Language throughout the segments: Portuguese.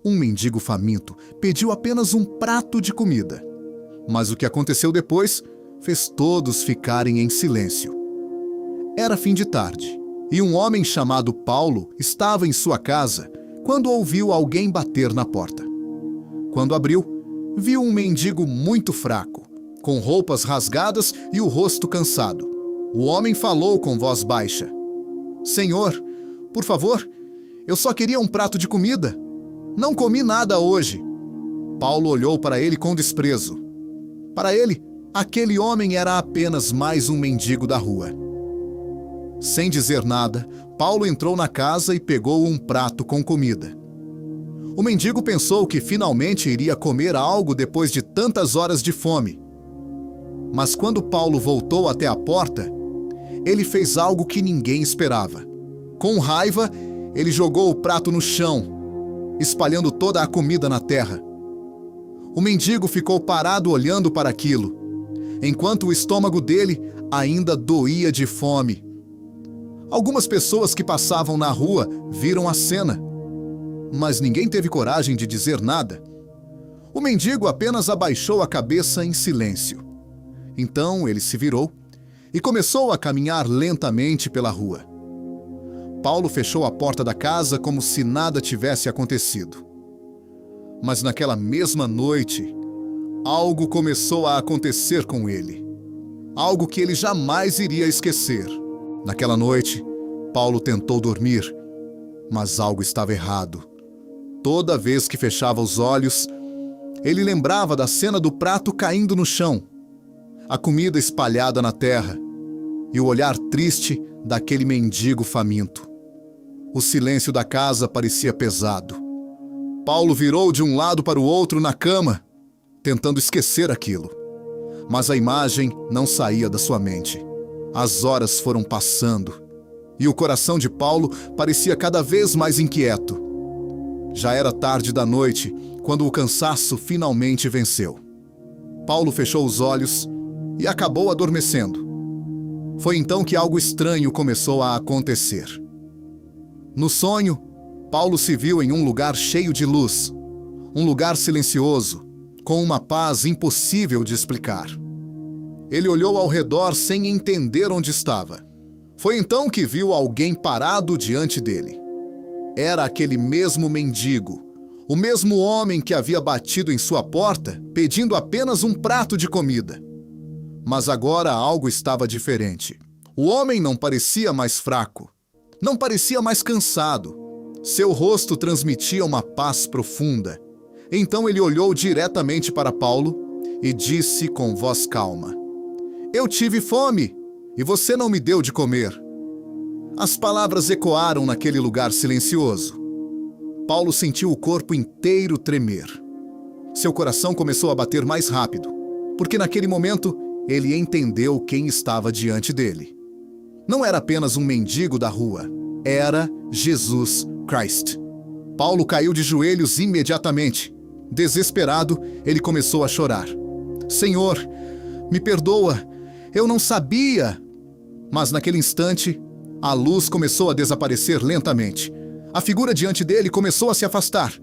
Um mendigo faminto pediu apenas um prato de comida. Mas o que aconteceu depois fez todos ficarem em silêncio. Era fim de tarde, e um homem chamado Paulo estava em sua casa quando ouviu alguém bater na porta. Quando abriu, viu um mendigo muito fraco, com roupas rasgadas e o rosto cansado. O homem falou com voz baixa: "Senhor, por favor, eu só queria um prato de comida. Não comi nada hoje." Paulo olhou para ele com desprezo. Para ele, aquele homem era apenas mais um mendigo da rua. Sem dizer nada, Paulo entrou na casa e pegou um prato com comida. O mendigo pensou que finalmente iria comer algo depois de tantas horas de fome. Mas quando Paulo voltou até a porta, ele fez algo que ninguém esperava. Com raiva, ele jogou o prato no chão, espalhando toda a comida na terra. O mendigo ficou parado olhando para aquilo, enquanto o estômago dele ainda doía de fome. Algumas pessoas que passavam na rua viram a cena, mas ninguém teve coragem de dizer nada. O mendigo apenas abaixou a cabeça em silêncio. Então ele se virou e começou a caminhar lentamente pela rua. Paulo fechou a porta da casa como se nada tivesse acontecido. Mas naquela mesma noite, algo começou a acontecer com ele. Algo que ele jamais iria esquecer. Naquela noite, Paulo tentou dormir, mas algo estava errado. Toda vez que fechava os olhos, ele lembrava da cena do prato caindo no chão, a comida espalhada na terra e o olhar triste daquele mendigo faminto. O silêncio da casa parecia pesado. Paulo virou de um lado para o outro na cama, tentando esquecer aquilo. Mas a imagem não saía da sua mente. As horas foram passando e o coração de Paulo parecia cada vez mais inquieto. Já era tarde da noite quando o cansaço finalmente venceu. Paulo fechou os olhos e acabou adormecendo. Foi então que algo estranho começou a acontecer. No sonho, Paulo se viu em um lugar cheio de luz, um lugar silencioso, com uma paz impossível de explicar. Ele olhou ao redor sem entender onde estava. Foi então que viu alguém parado diante dele. Era aquele mesmo mendigo, o mesmo homem que havia batido em sua porta, pedindo apenas um prato de comida. Mas agora algo estava diferente. O homem não parecia mais fraco, não parecia mais cansado. Seu rosto transmitia uma paz profunda. Então ele olhou diretamente para Paulo e disse com voz calma: "Eu tive fome e você não me deu de comer." As palavras ecoaram naquele lugar silencioso. Paulo sentiu o corpo inteiro tremer. Seu coração começou a bater mais rápido, porque naquele momento ele entendeu quem estava diante dele. Não era apenas um mendigo da rua, era Jesus Cristo. Paulo caiu de joelhos imediatamente. Desesperado, ele começou a chorar. "Senhor, me perdoa, eu não sabia." Mas naquele instante, a luz começou a desaparecer lentamente. A figura diante dele começou a se afastar.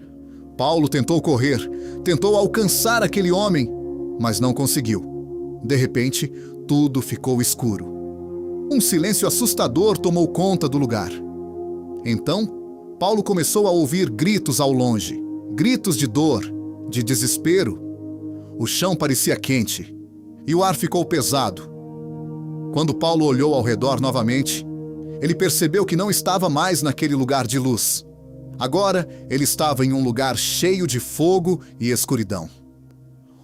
Paulo tentou correr, tentou alcançar aquele homem, mas não conseguiu. De repente, tudo ficou escuro. Um silêncio assustador tomou conta do lugar. Então, Paulo começou a ouvir gritos ao longe, gritos de dor, de desespero. O chão parecia quente e o ar ficou pesado. Quando Paulo olhou ao redor novamente, ele percebeu que não estava mais naquele lugar de luz. Agora, ele estava em um lugar cheio de fogo e escuridão.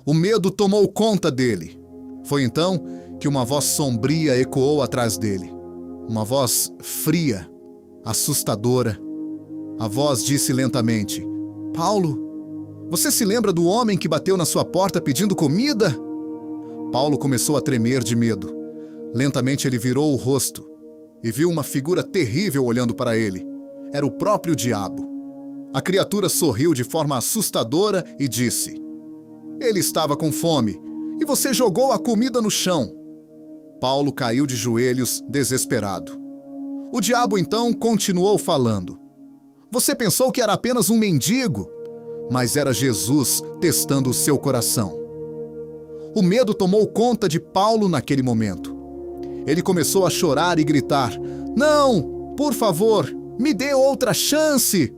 O medo tomou conta dele. Foi então que uma voz sombria ecoou atrás dele. Uma voz fria, assustadora. A voz disse lentamente: "Paulo, você se lembra do homem que bateu na sua porta pedindo comida?" Paulo começou a tremer de medo. Lentamente ele virou o rosto e viu uma figura terrível olhando para ele. Era o próprio diabo. A criatura sorriu de forma assustadora e disse: "Ele estava com fome e você jogou a comida no chão." Paulo caiu de joelhos, desesperado. O diabo então continuou falando: "Você pensou que era apenas um mendigo? mas era Jesus testando o seu coração. O medo tomou conta de Paulo naquele momento. Ele começou a chorar e gritar: "Não, por favor, me dê outra chance!"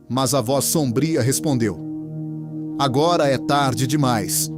Mas a voz sombria respondeu: "Agora é tarde demais.